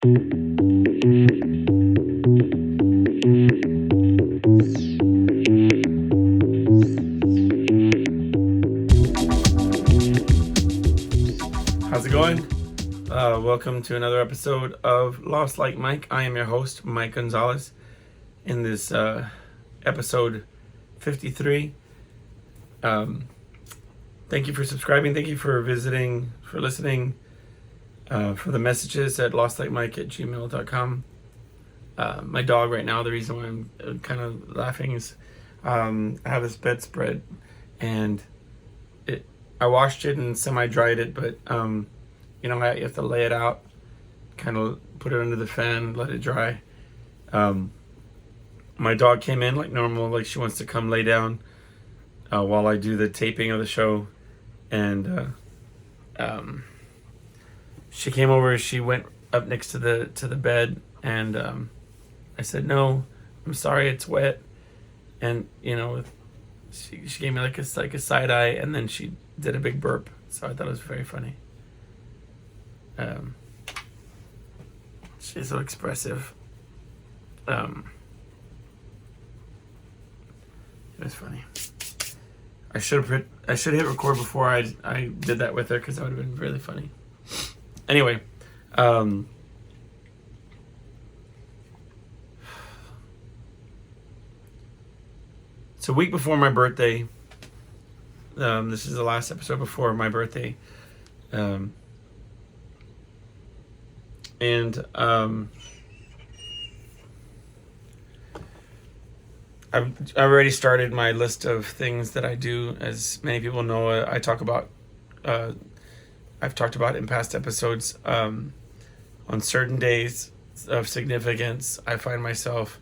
How's it going? Welcome to another episode of Lost Like Mike. I am your host, Mike Gonzalez. In this episode 53, thank you for subscribing. Thank you for visiting, for listening, for the messages at lostlikemike@gmail.com. My dog right now, the reason why I'm kind of laughing is I have this bedspread and I washed it and semi-dried it, but you know how you have to lay it out, kind of put it under the fan, let it dry. My dog came in like normal, like she wants to come lay down while I do the taping of the show, and she came over. She went up next to the bed, and I said, "No, I'm sorry, it's wet." And you know, she gave me like a side eye, and then she did a big burp. So I thought it was very funny. She's so expressive. It was funny. I should hit record before I did that with her, because that would have been really funny. Anyway, it's a week before my birthday. This is the last episode before my birthday. I've already started my list of things that I do. As many people know, I've talked about in past episodes, on certain days of significance, I find myself,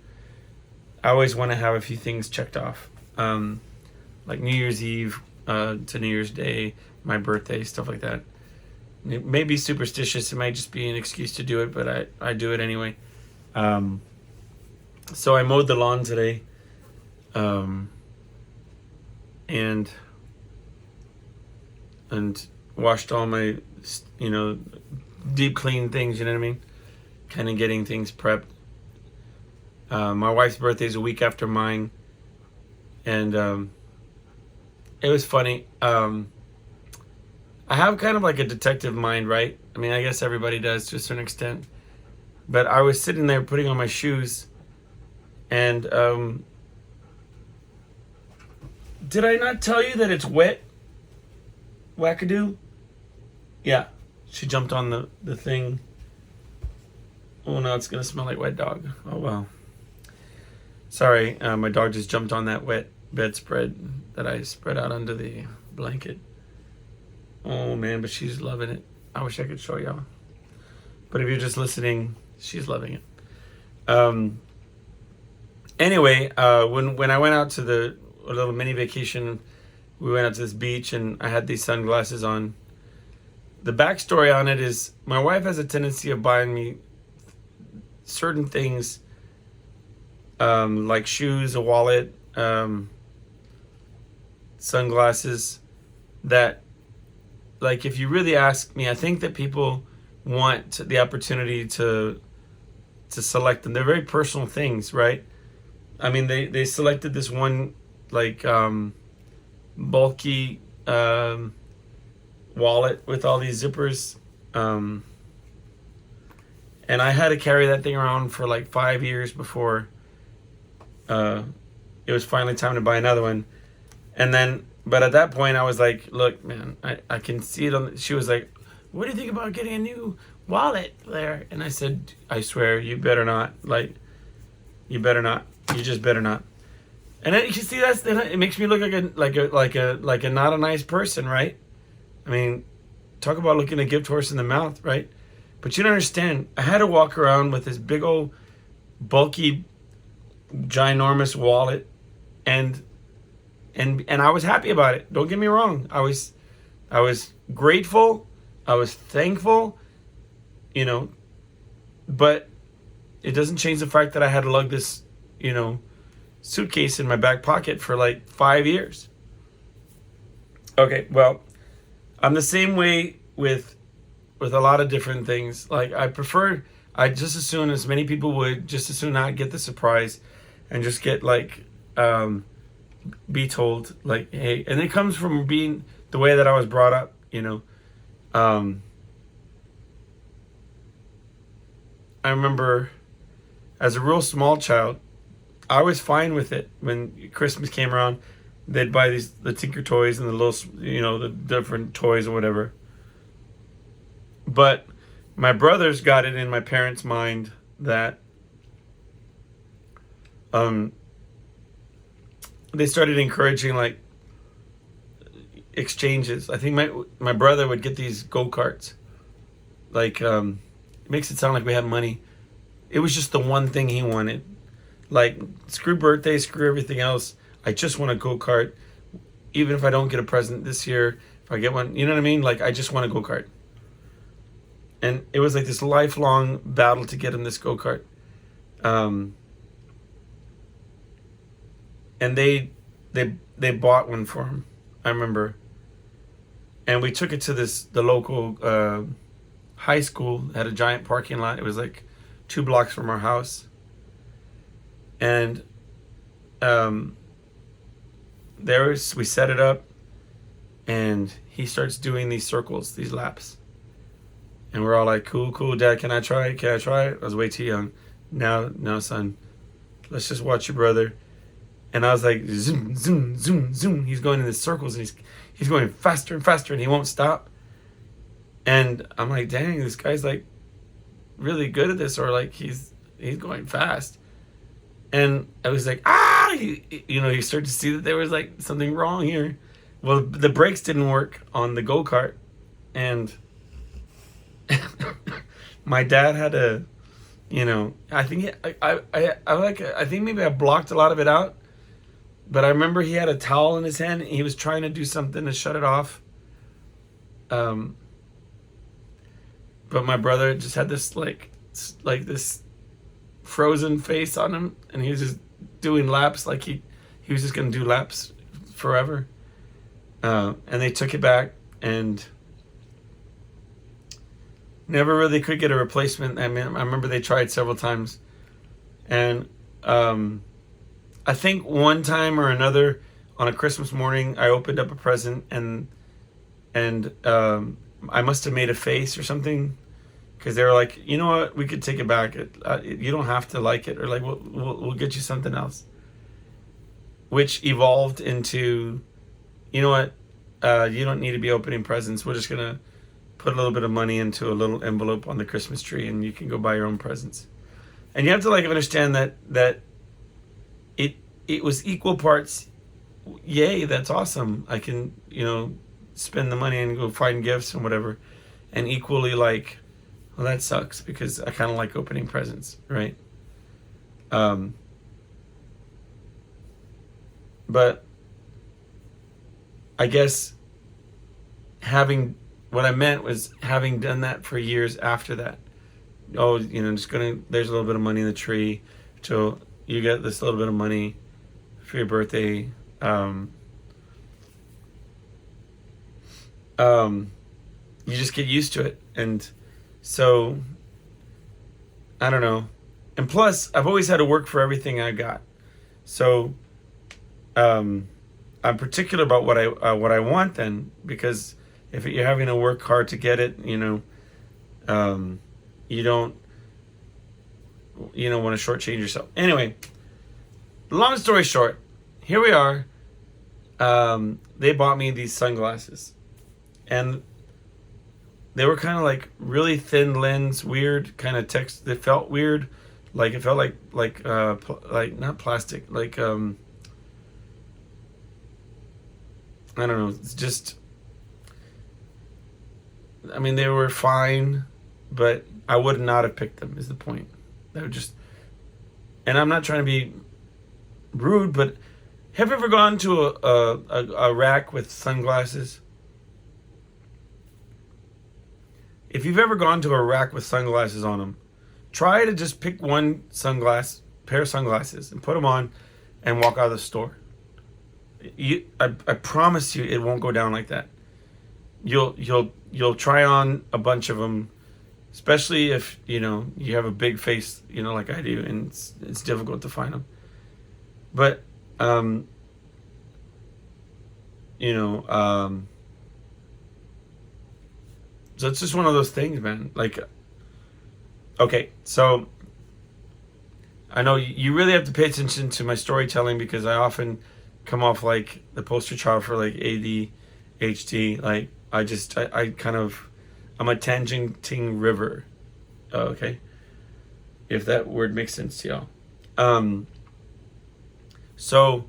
I always want to have a few things checked off, like New Year's Eve to New Year's Day, my birthday, stuff like that. It may be superstitious, it might just be an excuse to do it, but I do it anyway. So I mowed the lawn today, and washed all my, deep clean things, you know what I mean? Kind of getting things prepped. My wife's birthday is a week after mine, and it was funny. I have kind of like a detective mind, right? I mean, I guess everybody does to a certain extent. But I was sitting there putting on my shoes, and did I not tell you that it's wet, Wackadoo? Yeah, she jumped on the thing. Oh, no, it's going to smell like wet dog. Oh, well. Sorry, my dog just jumped on that wet bedspread that I spread out under the blanket. Oh, man, but she's loving it. I wish I could show y'all. But if you're just listening, she's loving it. Anyway, when I went out to a little mini vacation, we went out to this beach, and I had these sunglasses on. The backstory on it is my wife has a tendency of buying me certain things, like shoes, a wallet, sunglasses, that, like, if you really ask me, I think that people want the opportunity to select them. They're very personal things, right? I mean, they selected this one, like, bulky wallet with all these zippers, and I had to carry that thing around for like 5 years before it was finally time to buy another one. And then, but at that point I was like, look, man, I can see it on she was like, what do you think about getting a new wallet there? And I said, I swear, you better not. Like, you better not. You just better not. And then you can see it makes me look like a not a nice person, right? I mean, talk about looking a gift horse in the mouth, right? But you don't understand. I had to walk around with this big old bulky, ginormous wallet, and I was happy about it. Don't get me wrong. I was grateful. I was thankful, but it doesn't change the fact that I had to lug this, suitcase in my back pocket for like 5 years. Okay, well, I'm the same way with a lot of different things. Like, I I just as soon as many people would just as soon not get the surprise, and just get like be told like, hey, and it comes from being the way that I was brought up, you know. I remember as a real small child, I was fine with it. When Christmas came around, they'd buy the Tinker Toys and the little, you know, the different toys or whatever. But my brothers got it in my parents' mind that they started encouraging like exchanges. I think my brother would get these go-karts. Like it makes it sound like we had money. It was just the one thing he wanted. Like, screw birthday, screw everything else. I just want a go-kart. Even if I don't get a present this year, if I get one, you know what I mean? Like, I just want a go-kart. And it was like this lifelong battle to get him this go-kart. And they bought one for him, I remember. And we took it to the local high school. It had a giant parking lot. It was like 2 blocks from our house. And we set it up, and he starts doing these circles, these laps. And we're all like, cool, Dad, can I try it? I was way too young. No, son. Let's just watch your brother. And I was like, zoom, zoom, zoom, zoom. He's going in the circles, and he's going faster and faster, and he won't stop. And I'm like, dang, this guy's like really good at this, or like he's going fast. And I was like, you start to see that there was like something wrong here. Well, the brakes didn't work on the go-kart, and my dad had to, I think I think maybe I blocked a lot of it out, but I remember he had a towel in his hand and he was trying to do something to shut it off. But my brother just had this like this frozen face on him, and he was just doing laps like he was just gonna do laps forever. And they took it back and never really could get a replacement. I mean, I remember they tried several times, and I think one time or another on a Christmas morning, I opened up a present and I must have made a face or something, because they were like, you know what, we could take it back. You don't have to like it, or like we'll get you something else. Which evolved into, you know what, you don't need to be opening presents. We're just gonna put a little bit of money into a little envelope on the Christmas tree, and you can go buy your own presents. And you have to like understand that it was equal parts. Yay, that's awesome. I can spend the money and go find gifts and whatever, and equally like, well, that sucks because I kind of like opening presents, right? But I guess what I meant was having done that for years after that. Oh, there's a little bit of money in the tree, so you get this little bit of money for your birthday. You just get used to it, and so I don't know. And plus, I've always had to work for everything I got, so I'm particular about what I want then, because if you're having to work hard to get it, you don't want to shortchange yourself. Anyway, long story short, here we are. They bought me these sunglasses, and they were kind of like really thin lens, weird kind of text. They felt weird, like it felt like not plastic, like I don't know. It's just, I mean, they were fine, but I would not have picked them, is the point. They were just, and I'm not trying to be rude, but have you ever gone to a rack with sunglasses? If you've ever gone to a rack with sunglasses on them, try to just pick one pair of sunglasses, and put them on and walk out of the store. I promise you, it won't go down like that. You'll try on a bunch of them, especially if you have a big face, like I do, and it's difficult to find them. But you know, so it's just one of those things, man. Like, okay, so I know you really have to pay attention to my storytelling because I often come off like the poster child for like ADHD. Like I kind of, I'm a tangenting river. Okay, if that word makes sense to y'all. So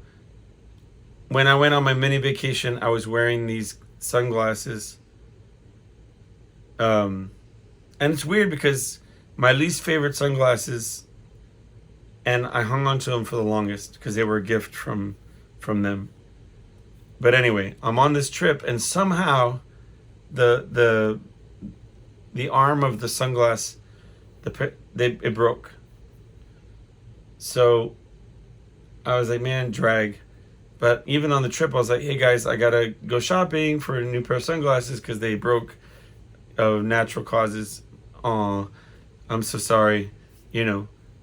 when I went on my mini vacation, I was wearing these sunglasses. And it's weird because my least favorite sunglasses, and I hung on to them for the longest because they were a gift from them. But anyway, I'm on this trip, and somehow the arm of the sunglass, it broke. So I was like, man, drag. But even on the trip, I was like, hey guys, I gotta go shopping for a new pair of sunglasses because they broke of natural causes. Oh, I'm so sorry. They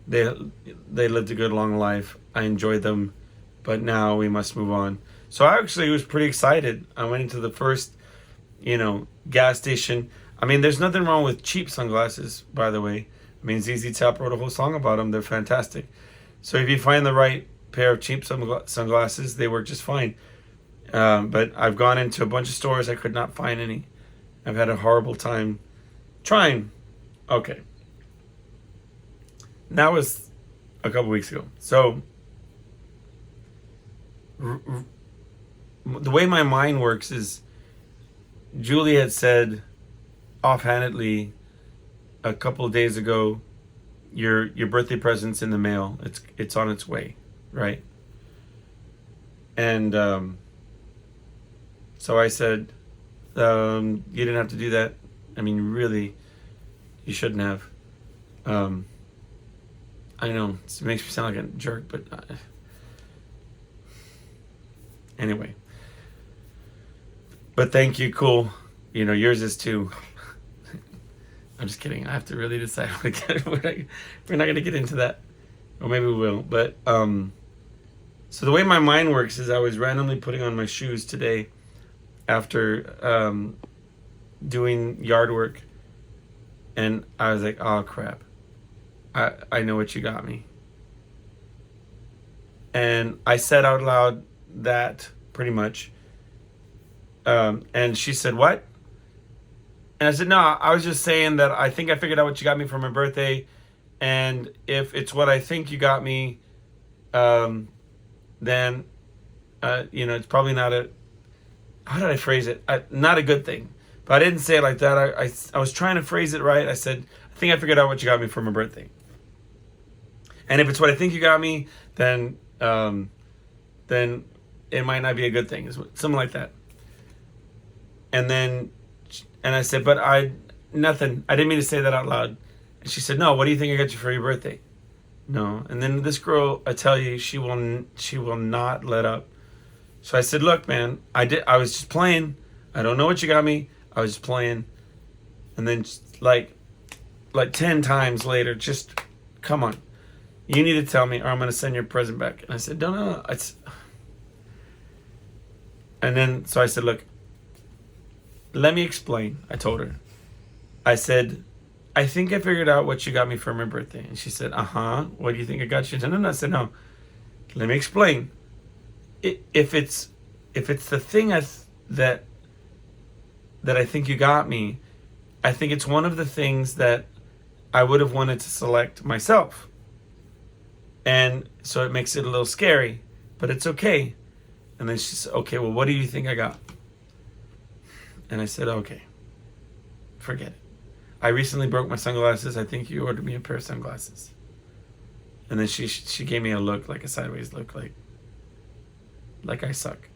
lived a good long life. I enjoyed them, but now we must move on. So I actually was pretty excited. I went into the first, gas station. I mean, there's nothing wrong with cheap sunglasses, by the way. I mean, ZZ Top wrote a whole song about them. They're fantastic. So if you find the right pair of cheap sunglasses, they work just fine. But I've gone into a bunch of stores. I could not find any. I've had a horrible time trying. Okay. That was a couple weeks ago. So the way my mind works is Julie had said offhandedly a couple of days ago, your birthday present's in the mail. It's on its way, right? And so I said, you didn't have to do that. I mean, really, you shouldn't have. I know it makes me sound like a jerk, but anyway. But thank you, cool. Yours is too. I'm just kidding. I have to really decide what to get. We're not going to get into that, or maybe we will. But so the way my mind works is I was randomly putting on my shoes today after doing yard work, and I was like, oh crap, I know what you got me. And I said out loud that pretty much, and she said, what? And I said, no, I was just saying that I think I figured out what you got me for my birthday, and if it's what I think you got me, then it's probably not how did I phrase it? Not a good thing. But I didn't say it like that. I was trying to phrase it right. I said, I think I figured out what you got me for my birthday. And if it's what I think you got me, then it might not be a good thing. Something like that. And I said, but nothing. I didn't mean to say that out loud. And she said, no, what do you think I got you for your birthday? No. And then this girl, I tell you, she will not let up. So I said, look, man, I was just playing. I don't know what you got me. I was just playing. And then like 10 times later, just come on. You need to tell me or I'm going to send your present back. And I said, no. And then, so I said, look, let me explain. I told her. I said, I think I figured out what you got me for my birthday. And she said, what do you think I got you? No. I said, no. Let me explain. If it's the thing that I think you got me, I think it's one of the things that I would have wanted to select myself. And so it makes it a little scary, but it's okay. And then she said, okay, well, what do you think I got? And I said, okay, forget it. I recently broke my sunglasses. I think you ordered me a pair of sunglasses. And then she gave me a look, like a sideways look, like I suck.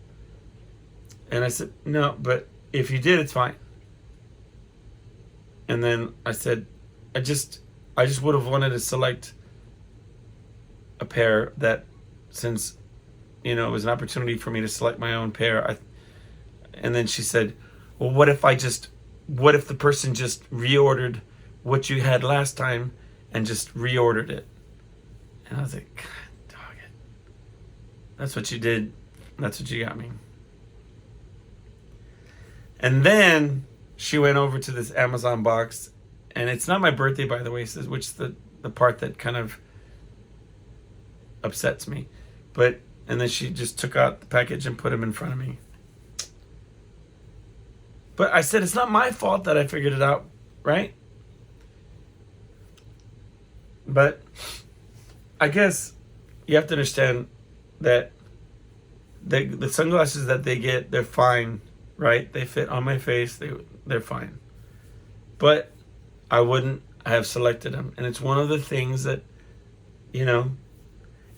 And I said, no, but if you did, it's fine. And then I said, I just would have wanted to select a pair that, since, it was an opportunity for me to select my own pair. And then she said, well, what if the person just reordered what you had last time and just reordered it. And I was like, God, dog it. That's what you did. That's what you got me. And then she went over to this Amazon box, and it's not my birthday, by the way, which is the part that kind of upsets me. And then she just took out the package and put them in front of me. But I said, it's not my fault that I figured it out, right? But I guess you have to understand that the sunglasses that they get, they're fine, right? They fit on my face. They're fine. But I wouldn't have selected them. And it's one of the things that, you know,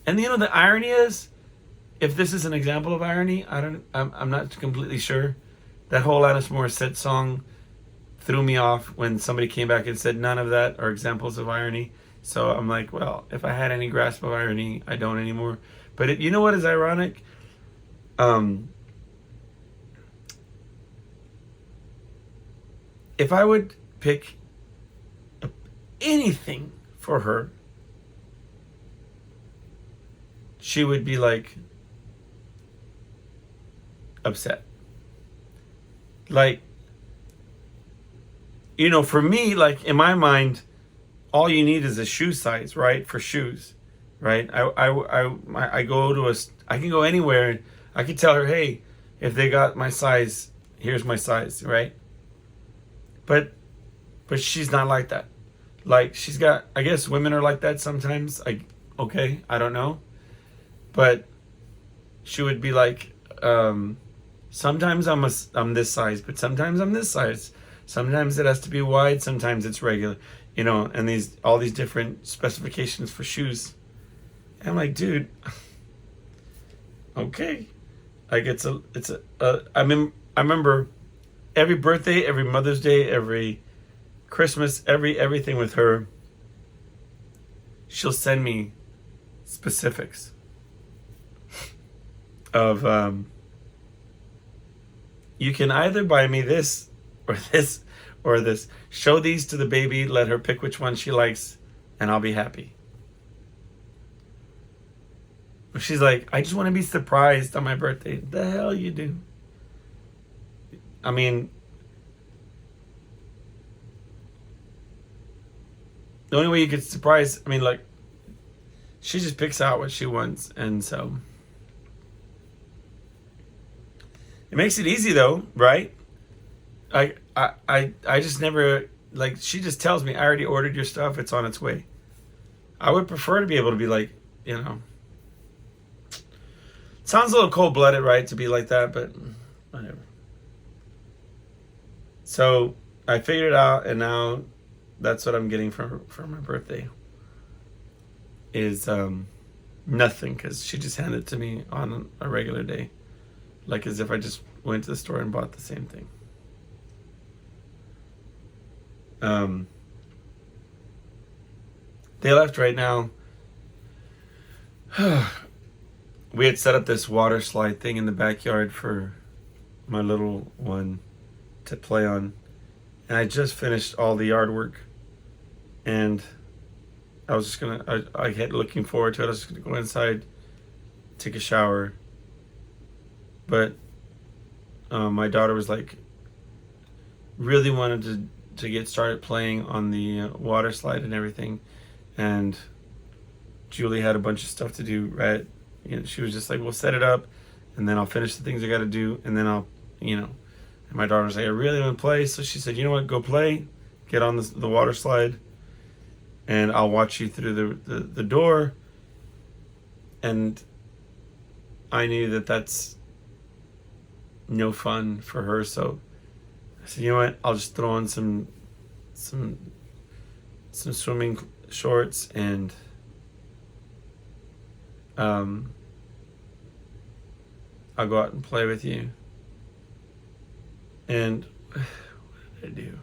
and you know, the irony is, if this is an example of irony, I'm not completely sure. That whole Alanis Morissette song threw me off when somebody came back and said none of that are examples of irony. So I'm like, well, if I had any grasp of irony, I don't anymore. But you know what is ironic? If I would pick anything for her, she would be like upset. Like, you know, for me, like in my mind, all you need is a shoe size, right? For shoes, right? I go to I can go anywhere. I can tell her, hey, if they got my size, here's my size, right? But she's not like that. Like she's got, I guess women are like that sometimes. Okay, I don't know. But she would be like, sometimes I'm this size, but sometimes I'm this size. Sometimes it has to be wide, sometimes it's regular, you know, and all these different specifications for shoes. And I'm like, dude, okay. Like I remember every birthday, every Mother's Day, every Christmas, everything with her, she'll send me specifics of you can either buy me this or this or this. Show these to the baby, let her pick which one she likes, and I'll be happy. She's like, I just want to be surprised on my birthday. The hell you do. I mean, the only way you could surprise, I mean, like, she just picks out what she wants, and so it makes it easy though, right? I just never, like, she just tells me, I already ordered your stuff, it's on its way. I would prefer to be able to be like, you know, sounds a little cold-blooded, right, to be like that, but whatever. So I figured it out, and now that's what I'm getting for my birthday is nothing, because she just handed it to me on a regular day, like as if I just went to the store and bought the same thing. They left right now. We had set up this water slide thing in the backyard for my little one to play on, and I just finished all the yard work, and I was just gonna, I had looking forward to it. I was just gonna go inside, take a shower, but my daughter was like, really wanted to get started playing on the water slide and everything, and Julie had a bunch of stuff to do, right? You know, she was just like, we'll set it up, and then I'll finish the things I got to do, and then I'll, you know. And my daughter was like, I really want to play, so she said, you know what, go play, get on the water slide, and I'll watch you through the door. And I knew that that's no fun for her, so I said, you know what, I'll just throw on some swimming shorts, and I'll go out and play with you. And what did I do?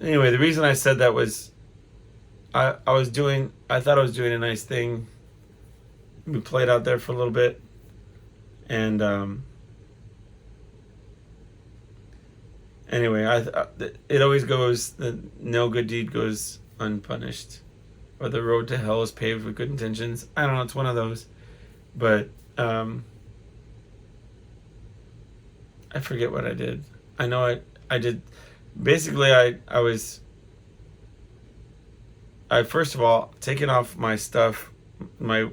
Anyway, the reason I said that was I thought I was doing a nice thing. We played out there for a little bit, and anyway, it always goes, no good deed goes unpunished, or the road to hell is paved with good intentions. I don't know, it's one of those. But I forget what I did. I know I did, basically I first of all taken off my stuff, my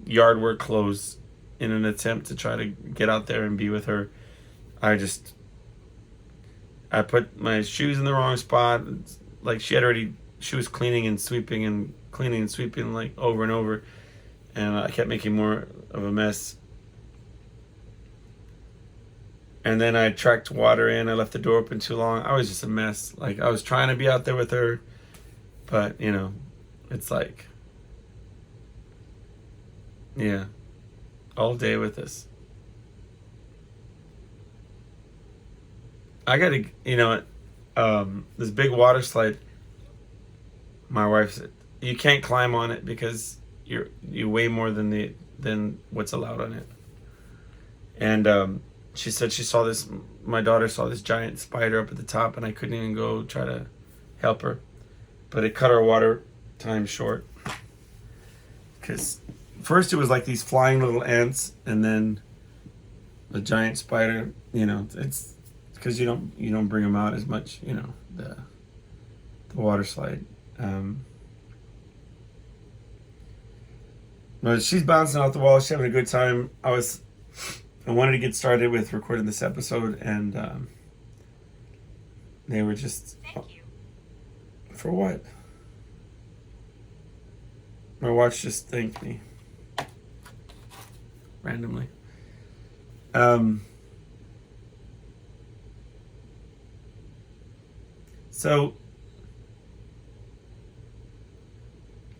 yard work clothes, in an attempt to try to get out there and be with her. I put my shoes in the wrong spot. Like she was cleaning and sweeping like over and over, and I kept making more of a mess. And then I tracked water in. I left the door open too long. I was just a mess. Like I was trying to be out there with her, but it's like, yeah, all day with this. I gotta, this big water slide. My wife said you can't climb on it because you weigh more than what's allowed on it. And she said she saw this. My daughter saw this giant spider up at the top, and I couldn't even go try to help her. But it cut our water time short. Because first it was like these flying little ants, and then a giant spider. It's because you don't bring them out as much. The water slide. But she's bouncing off the wall. She's having a good time. I wanted to get started with recording this episode, and they were just. Thank you. For what? My watch just thanked me randomly. So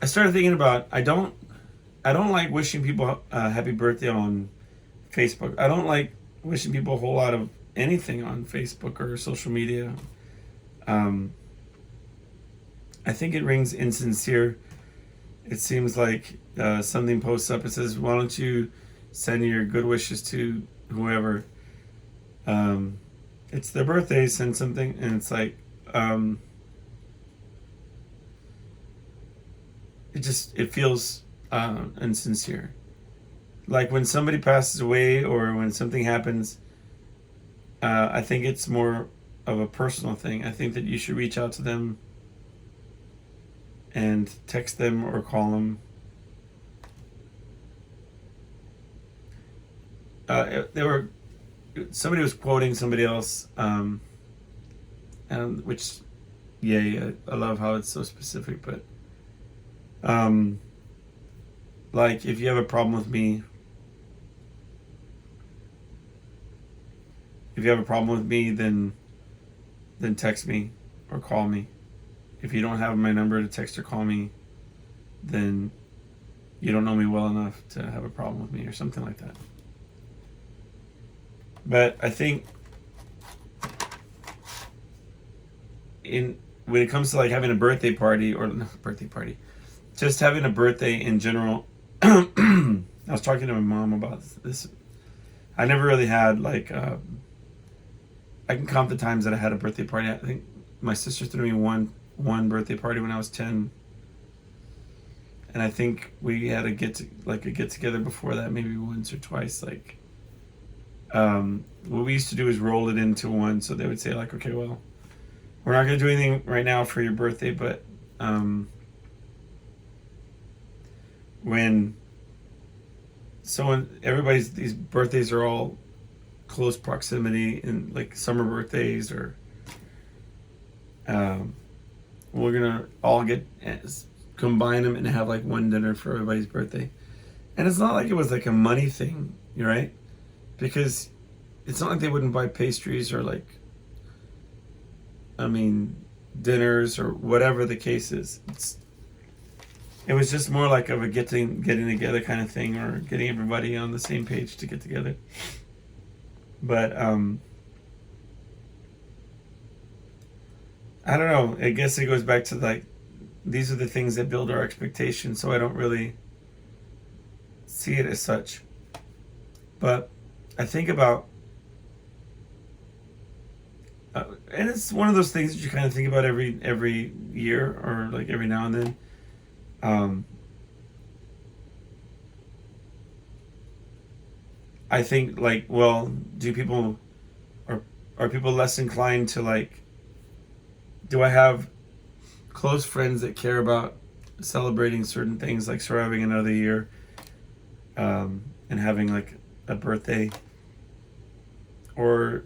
I started thinking about I don't like wishing people happy birthday on Facebook. I don't like wishing people a whole lot of anything on Facebook or social media. I think it rings insincere. It seems like something posts up. It says, "Why don't you send your good wishes to whoever?" It's their birthday. Send something, and it's like it feels insincere. Like when somebody passes away or when something happens, I think it's more of a personal thing. I think that you should reach out to them and text them or call them. Somebody was quoting somebody else, and which, yeah, I love how it's so specific, but like if you have a problem with me, then text me or call me. If you don't have my number to text or call me, then you don't know me well enough to have a problem with me, or something like that. But I think when it comes to like having a birthday party, or not a birthday party, just having a birthday in general, I was talking to my mom about this. I never really had like I can count the times that I had a birthday party. I think my sister threw me one birthday party when I was 10, and I think we had a get together before that, maybe once or twice. Like, what we used to do is roll it into one. So they would say like, okay, well, we're not gonna do anything right now for your birthday, but when these birthdays are all close proximity, and like summer birthdays, or we're gonna all combine them and have like one dinner for everybody's birthday. And it's not like it was like a money thing, right? Because it's not like they wouldn't buy pastries or like, dinners or whatever the case is. It was just more like of a getting together kind of thing, or getting everybody on the same page to get together. But I don't know. I guess it goes back to like, these are the things that build our expectations, so I don't really see it as such. But I think about and it's one of those things that you kind of think about every year, or like every now and then. Um, I think, like, well, do people are people less inclined to, like, do I have close friends that care about celebrating certain things, like surviving another year, and having like a birthday, or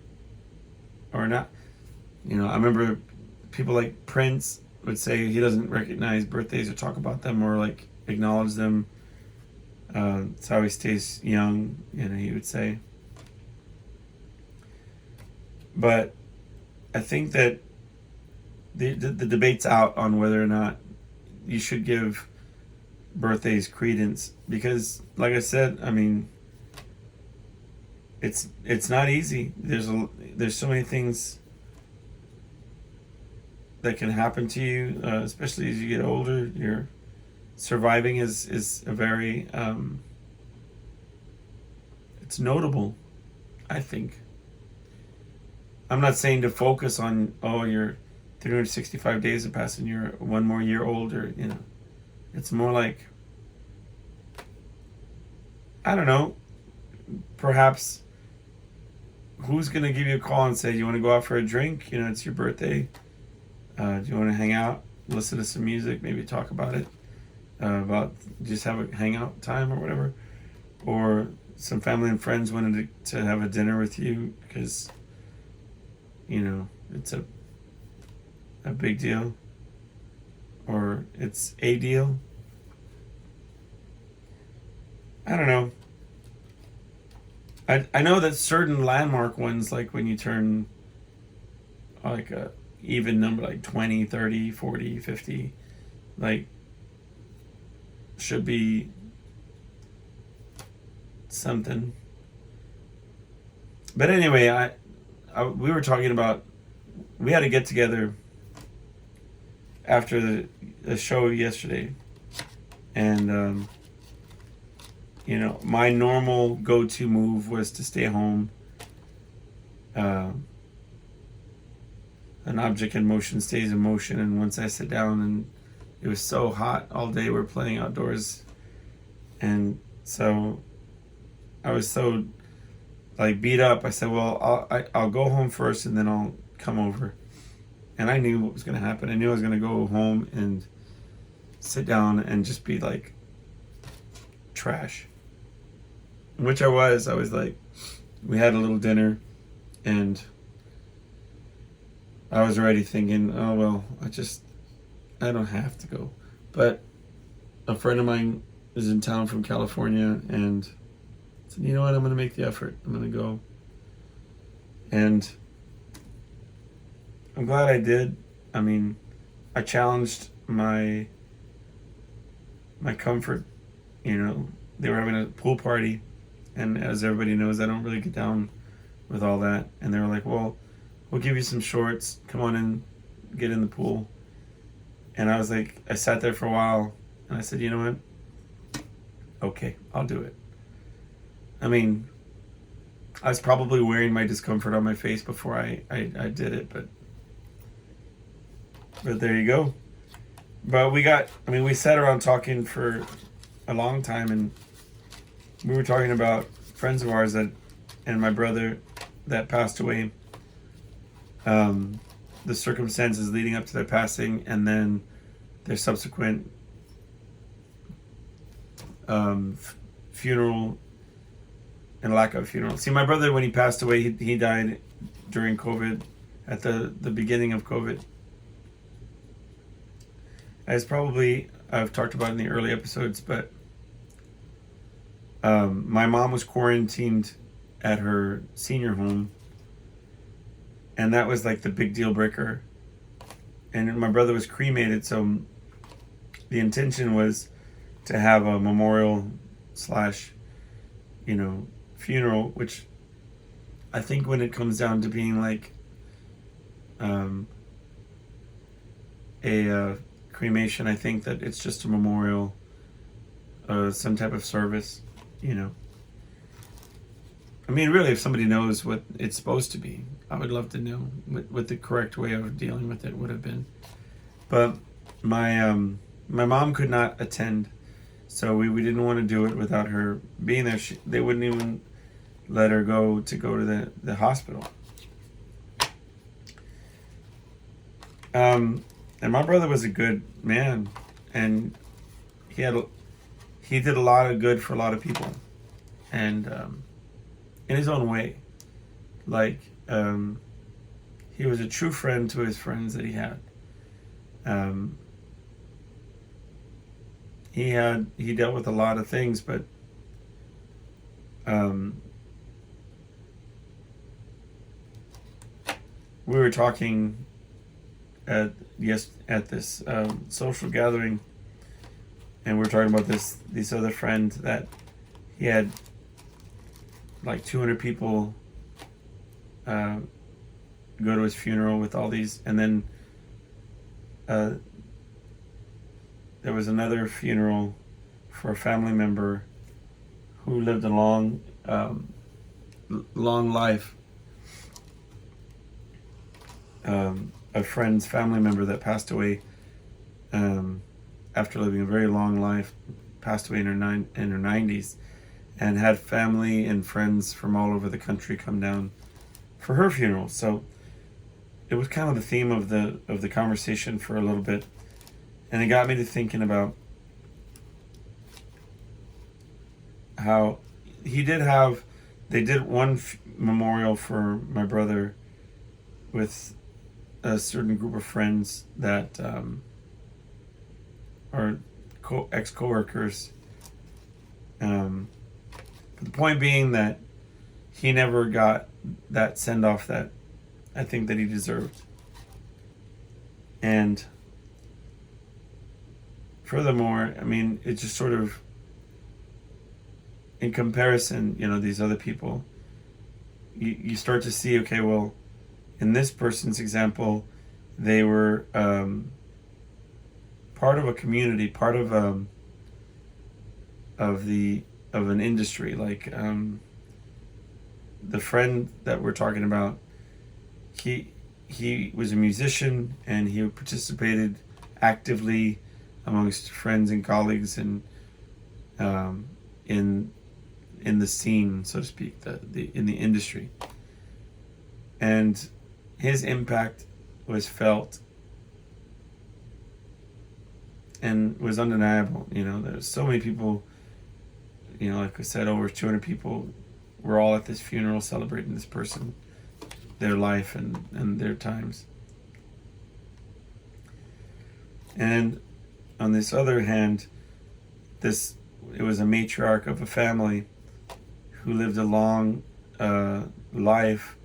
not? I remember people like Prince would say he doesn't recognize birthdays or talk about them or like acknowledge them. It's how he stays young, he would say. But I think that the debate's out on whether or not you should give birthdays credence, because, like I said, I mean, it's not easy. There's so many things that can happen to you, especially as you get older. Your surviving is a very it's notable, I think. I'm not saying to focus on, oh, you're 365 days have passed and you're one more year older. It's more like, I don't know, perhaps who's going to give you a call and say, you want to go out for a drink? It's your birthday. Do you want to hang out, listen to some music, maybe talk about it, about just have a hangout time or whatever? Or some family and friends wanted to have a dinner with you because, it's a big deal, or it's a deal. I don't know. I know that certain landmark ones, like when you turn like a even number, like 20, 30, 40, 50, like, should be something. But anyway, we were talking about, we had to get together after the show yesterday, and my normal go-to move was to stay home. An object in motion stays in motion, and once I sit down, and it was so hot all day, we're playing outdoors, and so I was so like beat up. I said, well, I'll go home first and then I'll come over. And I knew what was going to happen. I knew I was going to go home and sit down and just be like trash, which I was. I was like, we had a little dinner, and I was already thinking, oh, well, I don't have to go. But a friend of mine is in town from California, and I said, you know what, I'm going to make the effort. I'm going to go. And I'm glad I did. I mean, I challenged my comfort. They were having a pool party, and as everybody knows, I don't really get down with all that. And they were like, well, we'll give you some shorts. Come on in, get in the pool. And I was like, I sat there for a while, and I said, you know what? Okay, I'll do it. I mean, I was probably wearing my discomfort on my face before I did it, but there you go. But we sat around talking for a long time, and we were talking about friends of ours and my brother that passed away, the circumstances leading up to their passing, and then their subsequent funeral and lack of funeral. See, my brother, when he passed away, he died during COVID, at the beginning of COVID. I've talked about in the early episodes, but my mom was quarantined at her senior home, and that was like the big deal breaker. And my brother was cremated, so the intention was to have a memorial / funeral, which I think when it comes down to being like a cremation, I think that it's just a memorial, some type of service, I mean, really, if somebody knows what it's supposed to be, I would love to know what the correct way of dealing with it would have been. But my mom could not attend, so we didn't want to do it without her being there. They wouldn't even let her go to the hospital. And my brother was a good man, and he did a lot of good for a lot of people, and in his own way. Like, he was a true friend to his friends that he had. He dealt with a lot of things, but we were talking at this social gathering, and we were talking about this other friend that he had like 200 people go to his funeral with all these, and then there was another funeral for a family member who lived a long life. A friend's family member that passed away after living a very long life, passed away in her 90s, and had family and friends from all over the country come down for her funeral. So it was kind of the theme of the conversation for a little bit, and it got me to thinking about how they did one memorial for my brother with a certain group of friends that are ex-coworkers. But the point being that he never got that send-off that I think that he deserved. And furthermore, I mean, it just sort of, in comparison, these other people, you start to see, okay, well, in this person's example, they were part of a community, part of an industry. Like the friend that we're talking about, he was a musician, and he participated actively amongst friends and colleagues, and in the scene, so to speak, in the industry. And his impact was felt and was undeniable. There's so many people, like I said, over 200 people were all at this funeral celebrating this person, their life and their times. And on this other hand, it was a matriarch of a family who lived a long life,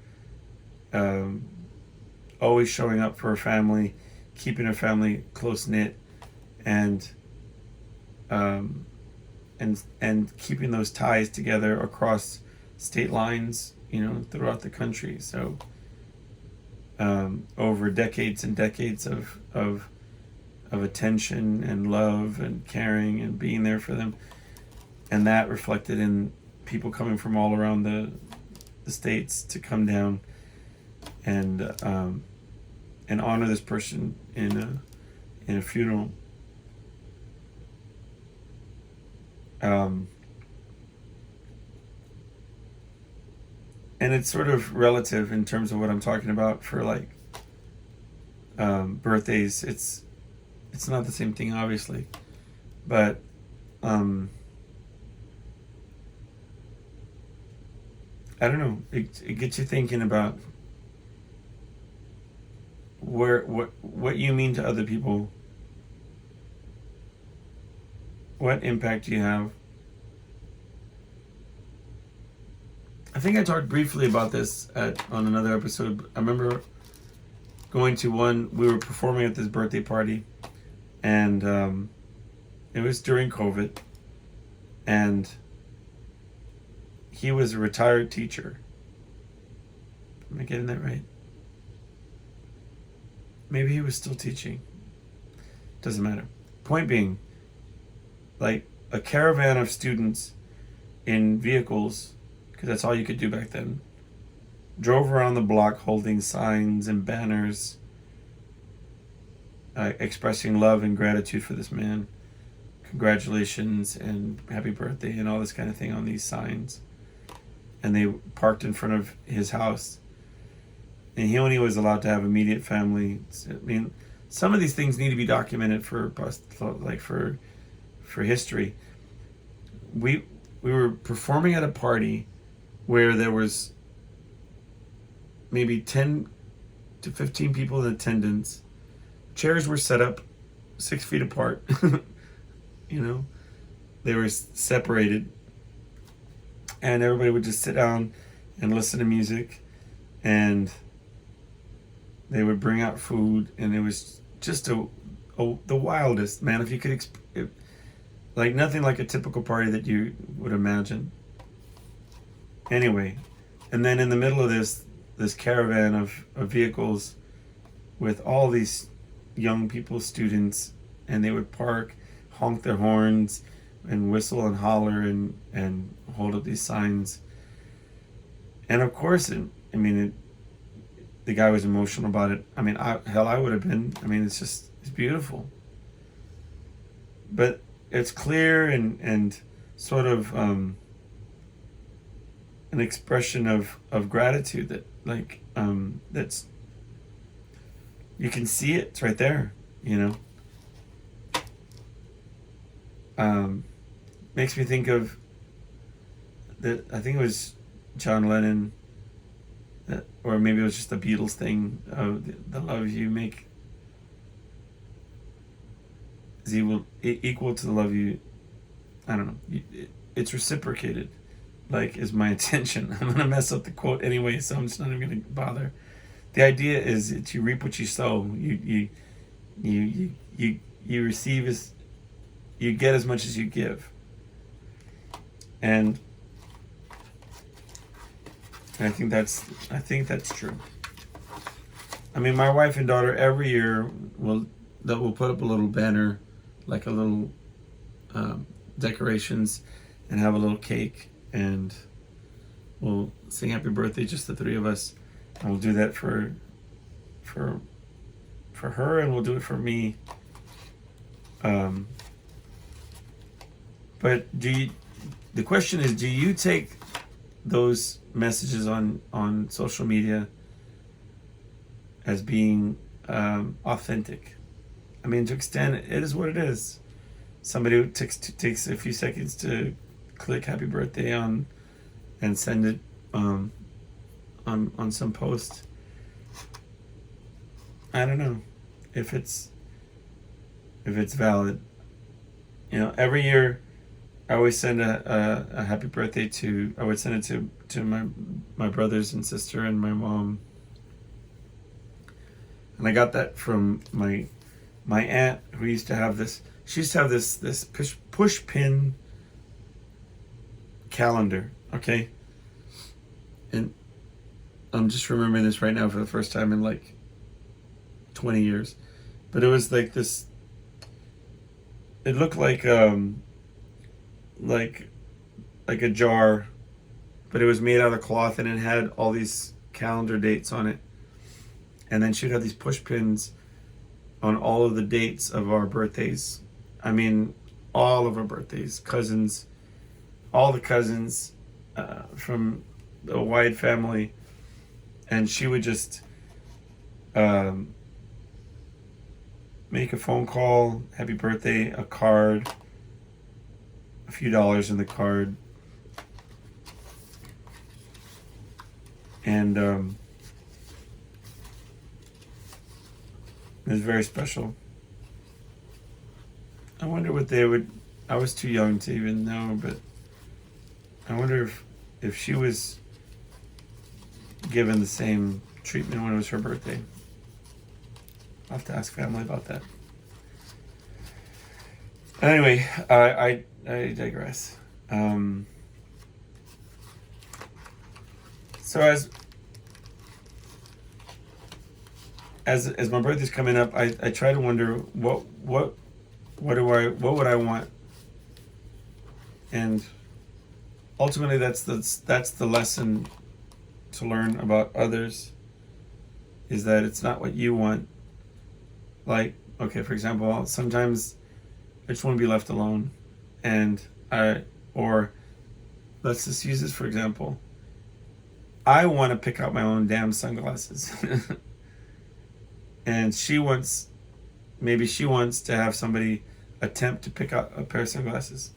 always showing up for her family, keeping her family close knit, and keeping those ties together across state lines, throughout the country. So over decades and decades of attention and love and caring and being there for them, and that reflected in people coming from all around the states to come down and honor this person in a funeral. And it's sort of relative in terms of what I'm talking about for like birthdays. It's not the same thing, obviously, but I don't know. It gets you thinking about what you mean to other people. What impact do you have? I think I talked briefly about this on another episode. I remember going to we were performing at this birthday party, and it was during COVID, and he was a retired teacher. Am I getting that right? Maybe he was still teaching. Doesn't matter. Point being, like a caravan of students in vehicles, because that's all you could do back then. Drove around the block holding signs and banners expressing love and gratitude for this man. Congratulations and happy birthday and all this kind of thing on these signs. And they parked in front of his house. And he only was allowed to have immediate family. I mean, some of these things need to be documented for history. We were performing at a party where there was maybe 10 to 15 people in attendance. Chairs were set up 6 feet apart. You know, they were separated, and everybody would just sit down and listen to music, and they would bring out food, and it was just the wildest, man. If you could, like nothing like a typical party that you would imagine. Anyway, and then in the middle of this caravan of vehicles with all these young people, students, and they would park, honk their horns, and whistle and holler and hold up these signs. And of course, the guy was emotional about it. I mean, I would have been. I mean, it's beautiful. But it's clear and sort of an expression of gratitude that that's, you can see it. It's right there, you know. Makes me think of that. I think it was John Lennon, or maybe it was just the Beatles thing of the love you make is equal to the love you. I don't know. It's reciprocated. Like, is my intention. I'm gonna mess up the quote anyway, so I'm just not even gonna bother. The idea is that you reap what you sow. You receive as you get as much as you give. And I think that's true. I mean, my wife and daughter every year will put up a little banner, like a little decorations, and have a little cake, and we'll sing happy birthday, just the three of us, and we'll do that for her, and we'll do it for me. But the question is, do you take those messages on social media as being authentic? I mean, to extent, it is what it is. Somebody who takes a few seconds to click happy birthday on and send it on some post. I don't know if it's valid. You know, every year I always send a happy birthday I would send it to my brothers and sister and my mom. And I got that from my aunt, who used to have this. She used to have this push pin calendar, okay? And I'm just remembering this right now for the first time in like 20 years. But it was like this, it looked like a jar, but it was made out of cloth, and it had all these calendar dates on it. And then she'd have these push pins on all of the dates of our birthdays. I mean, all of our birthdays, cousins, all the cousins from the wide family. And she would just make a phone call, happy birthday, a card, a few dollars in the card. And it was very special. I wonder what they would. I was too young to even know, but I wonder if she was given the same treatment when it was her birthday. I'll have to ask family about that. Anyway, I digress. So as my birthday's coming up, I try to wonder what would I want, and ultimately that's the lesson to learn about others, is that it's not what you want. Like, okay, for example, sometimes I just want to be left alone, and or let's just use this for example. I want to pick out my own damn sunglasses. And maybe she wants to have somebody attempt to pick out a pair of sunglasses,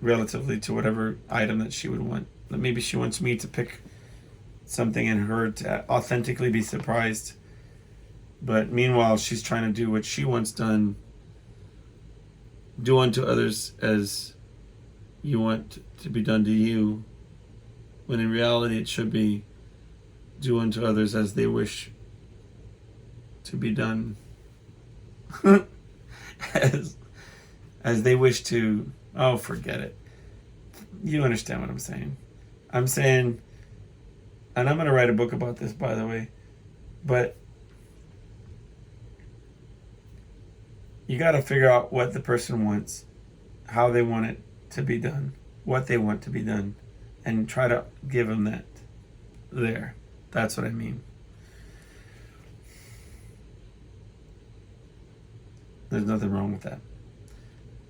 relatively to whatever item that she would want. Maybe she wants me to pick something and her to authentically be surprised. But meanwhile, she's trying to do what she wants done. Do unto others as you want to be done to you. When in reality, it should be do unto others as they wish to be done. as they wish to. Oh, forget it. You understand what I'm saying. I'm saying, and I'm going to write a book about this, by the way, but you got to figure out what the person wants, how they want it to be done, what they want to be done, and try to give them that there. That's what I mean. There's nothing wrong with that.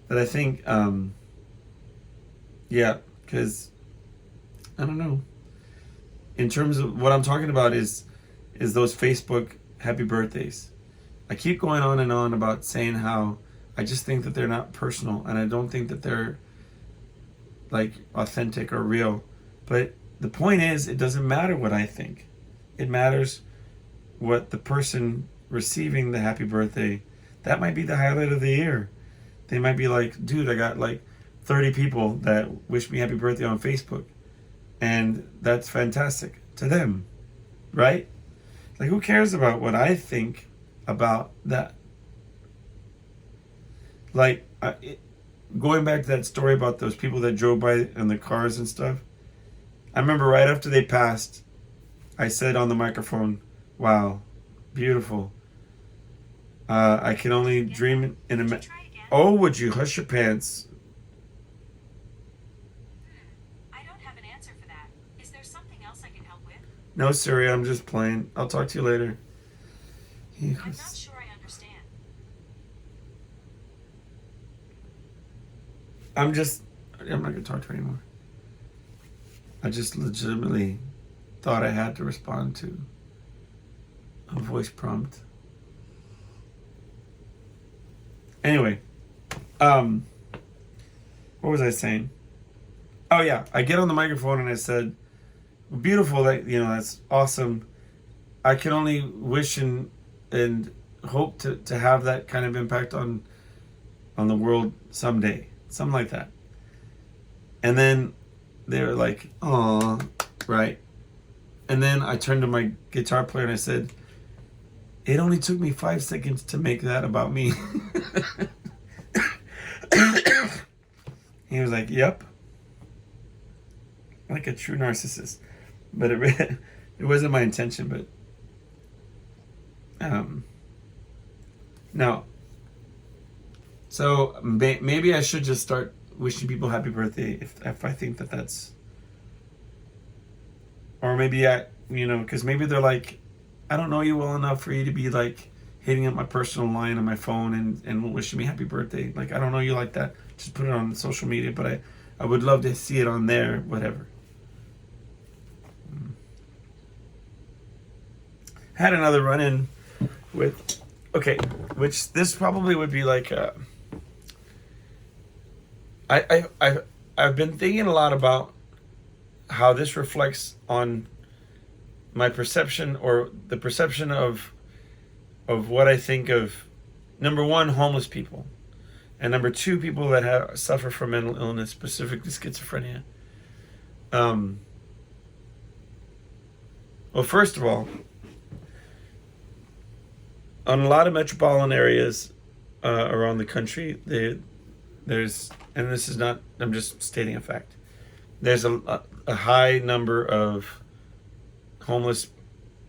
But I think, yeah, because, I don't know. In terms of what I'm talking about is those Facebook happy birthdays. I keep going on and on about saying how I just think that they're not personal, and I don't think that they're like authentic or real. But the point is, it doesn't matter what I think. It matters what the person receiving the happy birthday, that might be the highlight of the year. They might be like, dude, I got like 30 people that wish me happy birthday on Facebook. And that's fantastic to them, right? Like, who cares about what I think about that? Like, going back to that story about those people that drove by in the cars and stuff, I remember right after they passed, I said on the microphone, wow, beautiful. I can only dream in a... Oh, would you hush your pants? I don't have an answer for that. Is there something else I can help with? No, Siri, I'm just playing. I'll talk to you later. I'm not sure I understand. I'm not going to talk to her anymore. I just legitimately thought I had to respond to a voice prompt. Anyway, what was I saying? Oh yeah, I get on the microphone and I said, beautiful, that's awesome. I can only wish and hope to have that kind of impact on the world someday. Something like that. And then they were like, "Aw," right? And then I turned to my guitar player and I said, it only took me 5 seconds to make that about me. He was like, yep. Like a true narcissist. But it wasn't my intention, but no. So maybe I should just start wishing people happy birthday if I think that that's, or maybe because maybe they're like, I don't know you well enough for you to be like hitting up my personal line on my phone and wishing me happy birthday. Like, I don't know you like that. Just put it on social media, but I would love to see it on there, whatever. Had another run-in with, which this probably would be like, I've been thinking a lot about how this reflects on my perception, or the perception of what I think of, number one, homeless people, and number two, people that suffer from mental illness, specifically schizophrenia. Well, first of all, on a lot of metropolitan areas around the country, there's, and this is not, I'm just stating a fact, there's a high number of homeless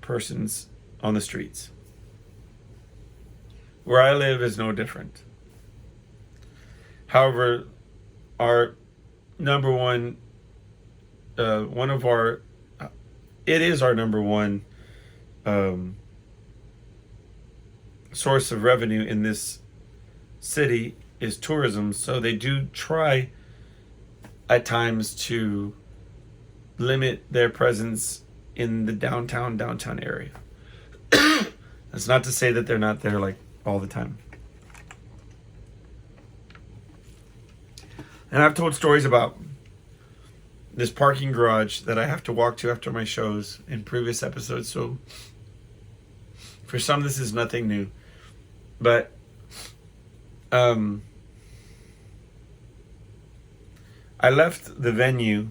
persons on the streets. Where I live is no different. However, our number one, one of our, it is our number one source of revenue in this city is tourism. So they do try at times to limit their presence in the downtown area. That's not to say that they're not there like all the time. And I've told stories about this parking garage that I have to walk to after my shows in previous episodes. So for some, this is nothing new. But I left the venue,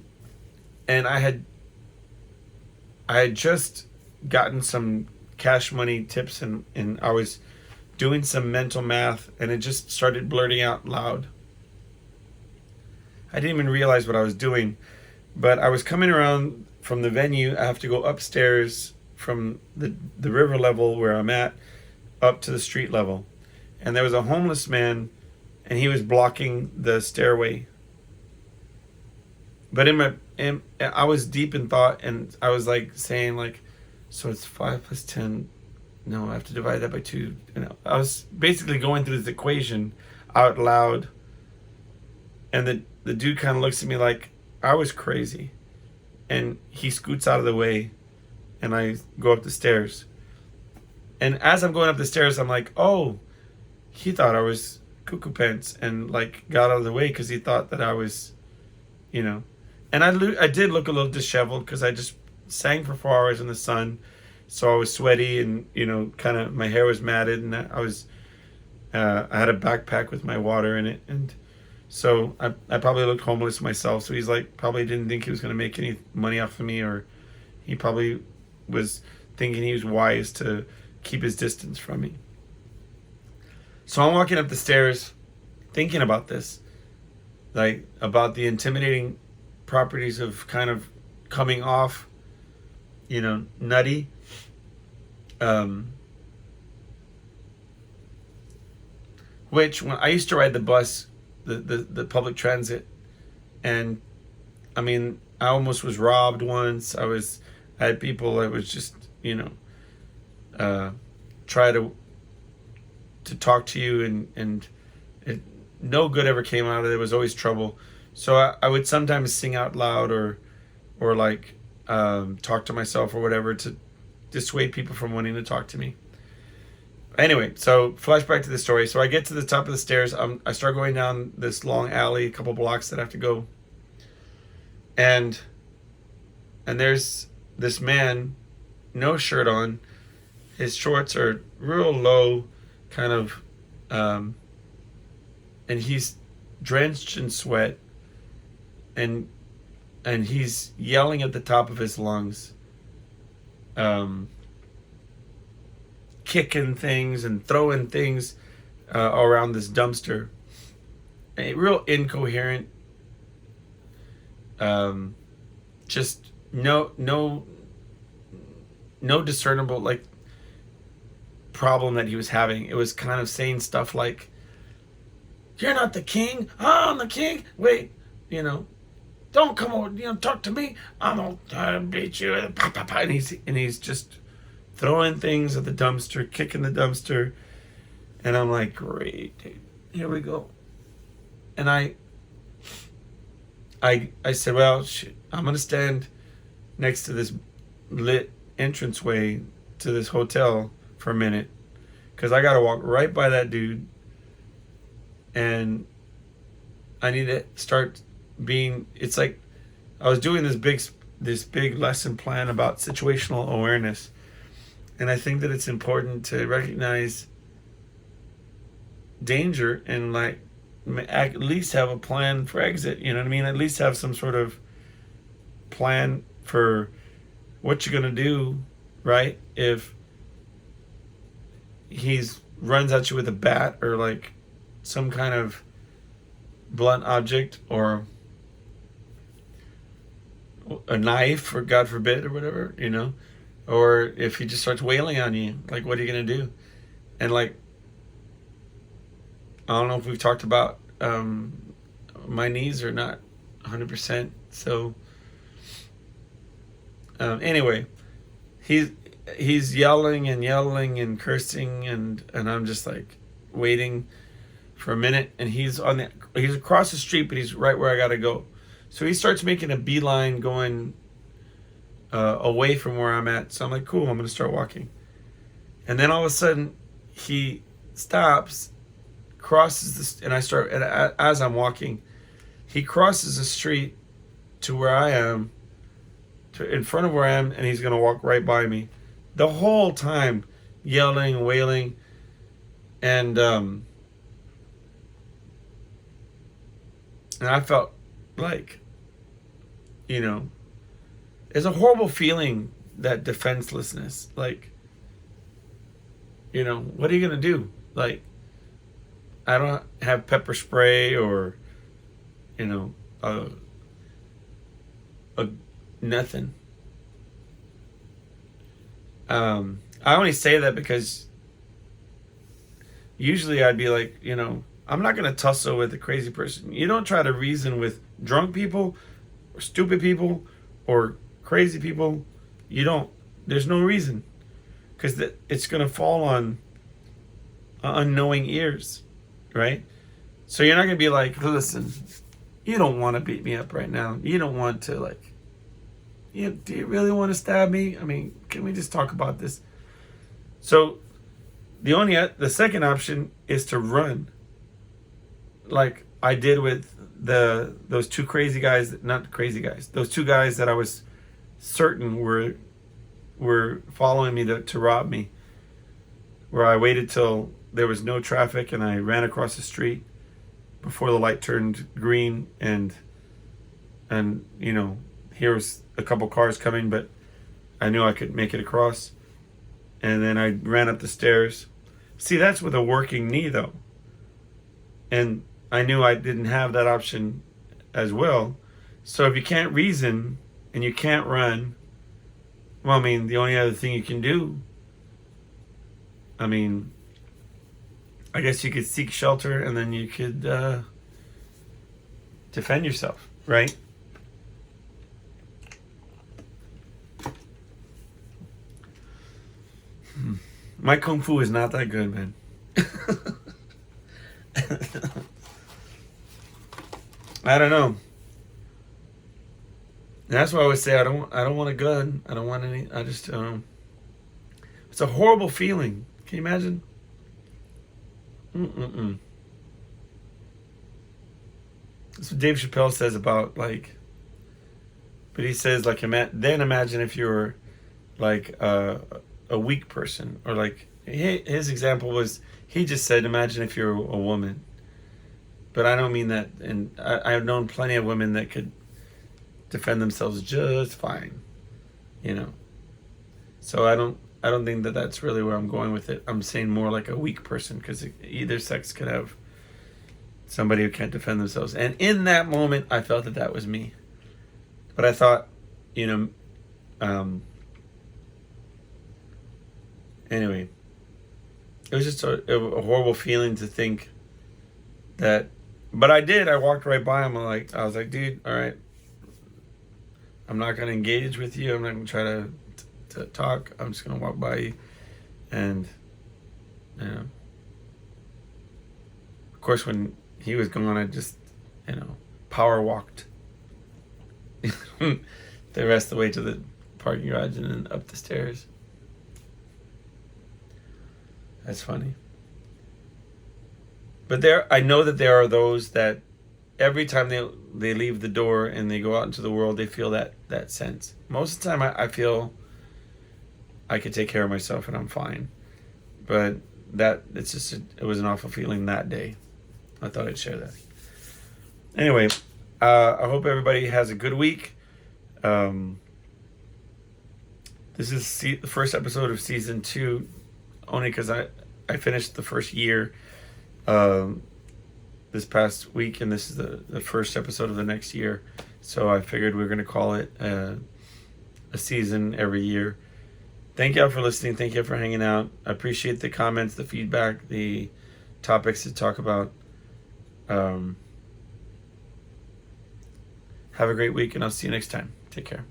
and I had just gotten some cash money tips, and I was doing some mental math, and it just started blurting out loud. I didn't even realize what I was doing, but I was coming around from the venue. I have to go upstairs from the river level where I'm at up to the street level. And there was a homeless man, and he was blocking the stairway. But I was deep in thought, and I was like saying like, so it's 5 plus 10. No, I have to divide that by 2. I was basically going through this equation out loud. And the dude kind of looks at me like I was crazy. And he scoots out of the way, and I go up the stairs. And as I'm going up the stairs, I'm like, oh, he thought I was cuckoo pants, and like got out of the way because he thought that I was, And I did look a little disheveled because I just sang for 4 hours in the sun. So I was sweaty, and, kind of my hair was matted, and I had a backpack with my water in it. And so I probably looked homeless myself. So he's like, probably didn't think he was going to make any money off of me, or he probably was thinking he was wise to keep his distance from me. So I'm walking up the stairs thinking about this, like about the intimidating properties of kind of coming off, nutty. Which when I used to ride the bus, the public transit, and I mean, I almost was robbed once. I had people that was just, try to talk to you, and no good ever came out of it. There was always trouble. So I would sometimes sing out loud or like talk to myself or whatever to dissuade people from wanting to talk to me. Anyway, so flashback to the story. So I get to the top of the stairs. I start going down this long alley, a couple blocks that I have to go. And there's this man, no shirt on. His shorts are real low, kind of, and he's drenched in sweat. And he's yelling at the top of his lungs, kicking things and throwing things around this dumpster. A real incoherent, just no discernible like problem that he was having. It was kind of saying stuff like, "You're not the king. I'm the king. Wait, don't come over, talk to me. I'm gonna beat you." And he's just throwing things at the dumpster, kicking the dumpster. And I'm like, great, dude, here we go. And I said, well, shit, I'm gonna stand next to this lit entranceway to this hotel for a minute, because I gotta walk right by that dude, and I need to start being. It's like I was doing this big lesson plan about situational awareness, and I think that it's important to recognize danger and like at least have a plan for exit. You know what I mean? At least have some sort of plan for what you're gonna do, right? If he's runs at you with a bat or like some kind of blunt object or a knife, or God forbid, or whatever, or if he just starts wailing on you, like, what are you gonna do? And like, I don't know if we've talked about my knees are not 100%. So anyway, he's yelling and cursing, and I'm just like waiting for a minute, and he's across the street, but he's right where I gotta go. So he starts making a beeline going away from where I'm at. So I'm like, cool, I'm gonna start walking. And then all of a sudden, he stops, crosses this, and as I'm walking, he crosses the street to where I am, in front of where I am, and he's gonna walk right by me. The whole time, yelling, wailing, and I felt like, it's a horrible feeling, that defenselessness. Like, what are you gonna do? Like, I don't have pepper spray or, nothing. I only say that because usually I'd be like, I'm not gonna tussle with a crazy person. You don't try to reason with drunk people or stupid people or crazy people. You don't. There's no reason, because it's gonna fall on unknowing ears, right? So you're not gonna be like, listen, you don't want to beat me up right now. You don't want to, like, do you really want to stab me? I mean, can we just talk about this? So the second option is to run, like I did with those two crazy guys, not crazy guys, those two guys that I was certain were following me to rob me, where I waited till there was no traffic and I ran across the street before the light turned green, and here was a couple cars coming, but I knew I could make it across, and then I ran up the stairs. See, that's with a working knee though, and I knew I didn't have that option as well. So if you can't reason and you can't run, well, I mean, the only other thing you can do, I mean, I guess you could seek shelter, and then you could defend yourself, right? My kung fu is not that good, man. I don't know. That's why I always say I don't want a gun. I don't want any. I just it's a horrible feeling. Can you imagine? That's what Dave Chappelle says about, like, but he says, like, then imagine if you were like a weak person, or like his example was, he just said, imagine if you're a woman. But I don't mean that, and I've known plenty of women that could defend themselves just fine, So I don't think that that's really where I'm going with it. I'm saying more like a weak person, because either sex could have somebody who can't defend themselves. And in that moment, I felt that was me. But I thought, anyway, it was just a horrible feeling to think that. But I walked right by him. I was like, dude, all right, I'm not going to engage with you. I'm not going to try to talk. I'm just going to walk by you. And, of course, when he was gone, I just, power walked the rest of the way to the parking garage and then up the stairs. That's funny. But I know that there are those that every time they leave the door and they go out into the world, they feel that sense. Most of the time, I feel I could take care of myself and I'm fine. But it was an awful feeling that day. I thought I'd share that. Anyway, I hope everybody has a good week. This is the first episode of season 2, only because I finished the first year this past week, and this is the first episode of the next year. So I figured we were going to call it a season every year. Thank y'all for listening. Thank you for hanging out. I appreciate the comments, the feedback, the topics to talk about. Have a great week, and I'll see you next time. Take care.